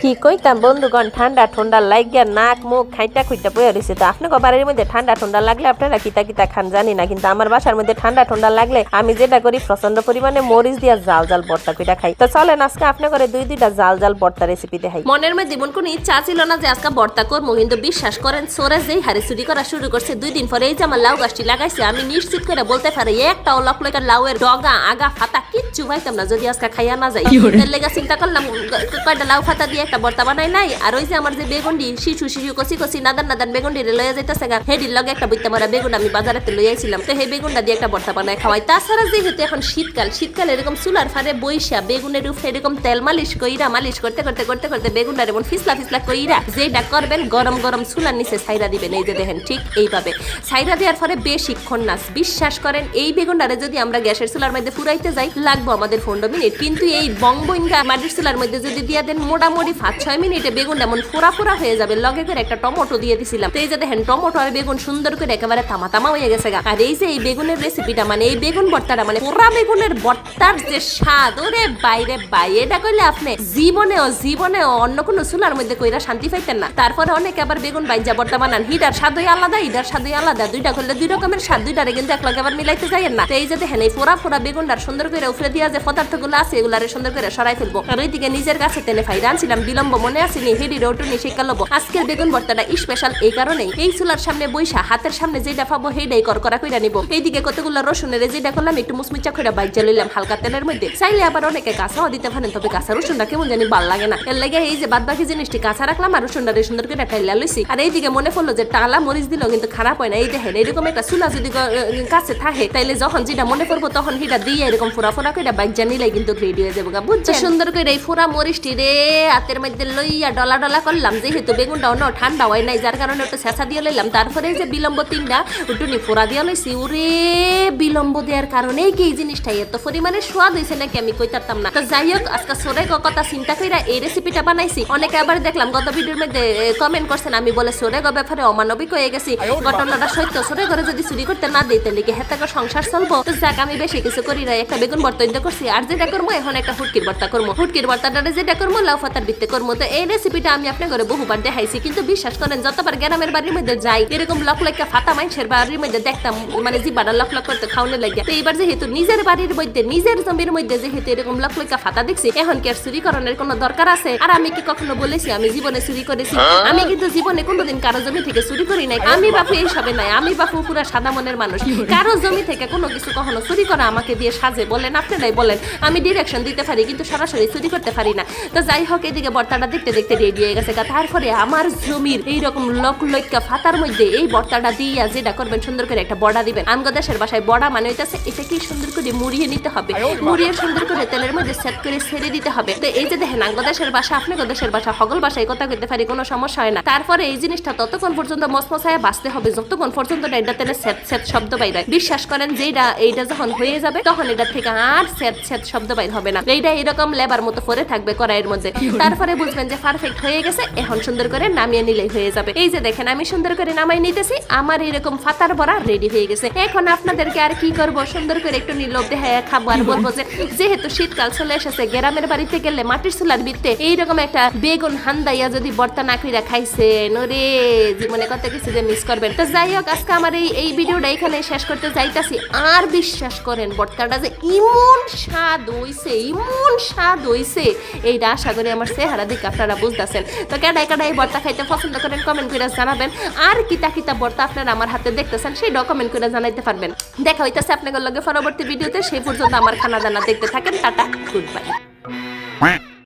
কি কইতাম বন্ধুগণ, ঠান্ডা ঠান্ডা লাগিয়া নাক মুখ খাইটা খুইটা বয়ে রয়েছে। তো আপনার বাড়ির মধ্যে ঠান্ডা ঠান্ডা লাগলে আপনারা কিতা কিতা খান জানি না, কিন্তু আমার বাসার মধ্যে ঠান্ডা ঠান্ডা লাগলে আমি যেটা করি প্রচন্ড পরিমাণে মরিচ দিয়া জাল জাল ভর্তা কইটা খাই। তো চলেন আজকে আপনার করে দুইটা জাল জাল ভর্তা রেসিপি দেখাই। মনের মধ্যে জীবন কোনো ইচ্ছা ছিল না যে আজকে ভর্তা করবো, কিন্তু বিশ্বাস করেন সোরে যেই হারে চুরি করা শুরু করছে 2 দিন পরে এই যে আমার লাউ গাছটি লাগাইছে, আমি নিশ্চিত করে বলতে পারি একটাও লকলকার লাউয়ের ডগা আগা ফাতা কিচ্ছু পাইতাম না যদি আজকে খাইয়া না যাই। এর লেগে চিন্তা করলাম কয়টা লাউ ফাতা দিয়ে একটা ভর্তা বানাই নাই। আর ওই যে আমার যে বেগুনডি শিশু শিশু কচি কচি নাদান নাদান বেগুনডি লইয়া যাইতেছে গা, হেডির লগে একটা বইতে মারা বেগুন আমি বাজারেতে লই আইছিলাম। তো সেই বেগুনটা দিয়ে একটা ভর্তা বানাই খাওয়াই। তাছাড়া যেহেতু এখন শীতকাল এরকম চুলার ফারে বইসা বেগুনের উপরে এরকম তেল মালিশ কইরা মালিশ করতে করতে করতে করতে বেগুনটা এমন ফিসলা ফিসলা কইরা যেটা করবেন গরম গরম চুলার নিচে ছাইরা দিবেন। এই যে দেখেন ঠিক এইভাবে ছাইরা দেওয়ার পরে বেশিক্ষণ না, বিশ্বাস করেন এই বেগুনটারে যদি আমরা গ্যাসের চুলার মধ্যে ফুরাইতে যাই লাগবো আমাদের 15 মিনিট, কিন্তু এই বঙ্গবইঙ্গা মাটির চুলার মধ্যে যদি দিয়ে দেন মোটামুটি 5-6 মিনিটে বেগুনটা এমন ফোড়া ফোড়া হয়ে যাবে। লগে করে একটা টমেটো দিয়ে দিছিলাম। তো এই যে দেখেন টমেটো আর বেগুন সুন্দর করে একেবারে তামা তামা হয়ে গেছে গা। আর এই যে এই বেগুনের রেসিপিটা মানে এই বেগুন ভর্তাটা মানে পোড়া বেগুনের ভর্তার যে স্বাদ, ওরে বাইরে বাই, এটা কইলে আপনি জীবনেও অন্য কোনো চুলার মধ্যে কইরা শান্তি পাইতেন না। তারপরে অনেকে আবার বেগুন বাইজা ভর্তা বানান, হিটার স্বাদই আলাদা দুইটা করলে দুই রকমের স্বাদ, দুইটারে কিন্তু এক লগে আবার মিলাইতে যাইয়েন না। তো এই যে দেখেন এই ফোড়া ফোড়া বেগুনটার সুন্দর করে উপরে দিয়া যে পদার্থগুলো আছে এগুলারে সুন্দর করে সরাই ফেলবো। আর ওইদিকে নিজের কাছে তেলে ফাইরা আনছিলাম, বিলম্ব মনে আসেনি, হেডি রোটুনি শিক্ষা লব। আজকের বেগুন ভর্তাটা স্পেশাল এই কারণেই এই চুলার সামনে বইসা হাতের সামনে যেটা পাবো সেইটাই করা কইরা নিব। এইদিকে কতগুলো রসুনের যেটা করলাম একটু মুচমুচা করে বাইজা লইলাম হালকা তেলের মধ্যে। চাইলে আবার অনেকে কাঁচাও দিতে পারেন, তবে কাঁচা রসুনটা কেমন জানি ভাল লাগে না। এর লাগে এই যে বাদ বাকি জিনিসটি কাঁচা রাখলাম আর রসুনটারে সুন্দর করে টাইলা লইছি। আর এইদিকে মনে পড়লো যে টালা মরিচ দিল কিন্তু খারাপ হয় না। এই দেখেন এরকম একটা চুলা যদি কাছে থাকে তাইলে যখন যেটা মনে পড়বো তখন সেটা দিয়ে এরকম ফোড়া ফোড়া করে বাইজা নিলে কিন্তু রেডি হয়ে যাবো। বুঝছো সুন্দর করে এই ফোড়া মরিচটি রে হাতের মধ্যে লইয়া ডলা ডলা করলাম, যেহেতু বেগুনটা অন্য ঠান্ডা হয় নাই যার কারণে একটু ছেঁচা দিয়ে লইলাম। তারপরে এই যে বিলম্ব 3টা উটুনি ফোড়া দিয়ে লইছি। ওরে বিলম্ব দেওয়ার কারণে কি এই জিনিসটা এত পরিমাণে স্বাদ হয়েছে নাকি আমি কইতাম না। তো যাই হোক আজকে সোরে কথা চিন্তা কইরা এই রেসিপিটা বানাইছি। অনেকে আবার দেখলাম গত ভিডিওর মধ্যে কমেন্ট করছেন আমি বলে সোরে ব্যাপারে অমানবিক হয়ে গেছি। ঘটনাটা সত্য, সোরে ঘরে যদি চুরি করতে না দিই তাহলে কি হেতে সংসার চলবো? তো যাক আমি বেশি কিছু করি না, একটা বেগুন ভর্তা করছি আর যেটা করবো এখন একটা হুটকির ভর্তা করবো। হুটকির ভর্তাটা যেটা করবো লাউ পাতার ভিত্তে করবো। তো এই রেসিপিটা আমি আপনার ঘরে বহুবার দেখাইছি, কিন্তু বিশ্বাস করেন যতবার গ্রামের বাড়ির মধ্যে যাই এরকম লকলকা ফাতা মানুষের বাড়ির মধ্যে দেখতাম মানে জিবাটা লকলক করতে খাওয়ানো লাগে। তো এইবার যেহেতু নিজের বাড়ির মধ্যে নিজের জমির মধ্যে যেহেতু এরকম লকলকা ফাতা দেখছি, এখন কি আর চুরি করানোর কোনো দরকার আছে? আর আমি কি কখনো বলেছি আমি জীবনে চুরি করেছি? আমি কিন্তু জীবনে কোনোদিন কারো জমি থেকে চুরি করি নাই। আমি বাপু এইসবে নাই, আমি বাপু পুরা সাদা মনের মানুষ। কারো জমি থেকে কোনো কিছু কখনো চুরি করা আমাকে দিয়ে সাজে বলেন আপনারাই বলেন। আমি ডিরেকশন দিতে পারি কিন্তু সরাসরি চুরি করতে পারি না। তো যাই হোক এদিকে ভর্তাটা দেখতে দেখতে রেডি হয়ে গেছে। তারপরে আমার জমির এইরকম লকলকা ফাতার মধ্যে এই ভর্তাটা দিয়া যেটা করবেন সুন্দর করে একটা বড়া দিবেন। আমগো দেশের বাসায় বড়া মানে হইতাছে এটাকে সুন্দর করে মুড়িয়ে নিতে হবে, মুড়িয়ে সুন্দর করে তেলের মধ্যে সেট করে ছেড়ে দিতে হবে। তো এই যে দেখেন আমগো দেশের বাসা আপনার দেশের বাসা হগল বাসায় কথা কইতে পারি, কোনো সমস্যা হয় না। তারপরে এই জিনিসটা ততক্ষণ পর্যন্ত মসমসায় বাঁচতে হবে যতক্ষণ পর্যন্ত এটা তেলে সেট সেট শব্দ বাইরে। বিশ্বাস করেন যে এইটা যখন হয়ে যাবে তখন এটা থেকে আর সেট সেট শব্দ বাইর হবে না। এইটা এরকম লেবার মতো পরে থাকবে কড়াইয়ের মধ্যে। তারপরে বুঝবেন যে পারফেক্ট হয়ে গেছে, এখন সুন্দর করে নামিয়ে নিলেই হয়ে যাবে। এই যে দেখেন আমি সুন্দর করে নামাই নিতেছি, আমার এরকম ফাতার বড়া রেডি হয়ে গেছে। এখন আপনাদেরকে আর কি করব, সুন্দর করে একটু নিলব দেখায় খাবো আর বলবো যে যেহেতু শীতকাল চলে এসেছে গ্রামের বাড়িতে গেলে মাটির চুলার ভিত্তে এইরকম একটা বেগুন হান্দাইয়া যদি ভর্তা না কইরা খাইছেন, ওরে জীবনে কত কিছু যে মিস করবেন। তো যাই হোক আজকে আমার এই ভিডিওটা এখানে শেষ করতে যাইতাছি। আর বিশ্বাস করেন ভর্তাটা যে ইমন স্বাদ হইছে এইটা আশা করি আমার চেহারা দিকে আপনারা বুঝতেছেন। তো কেডাই ভর্তা খাইতে পছন্দ করেন কমেন্ট করে জানাবেন। আর কিতা ভর্তা আপনারা আমার হাতে দেখতেছেন সেইটাও কমেন্ট করে জানাইতে পারবেন। দেখা হইতেছে আপনাদের লগে পরবর্তী ভিডিওতে। সেই পর্যন্ত আমার খানা দানা দেখতে থাকেন। Tata, good bye.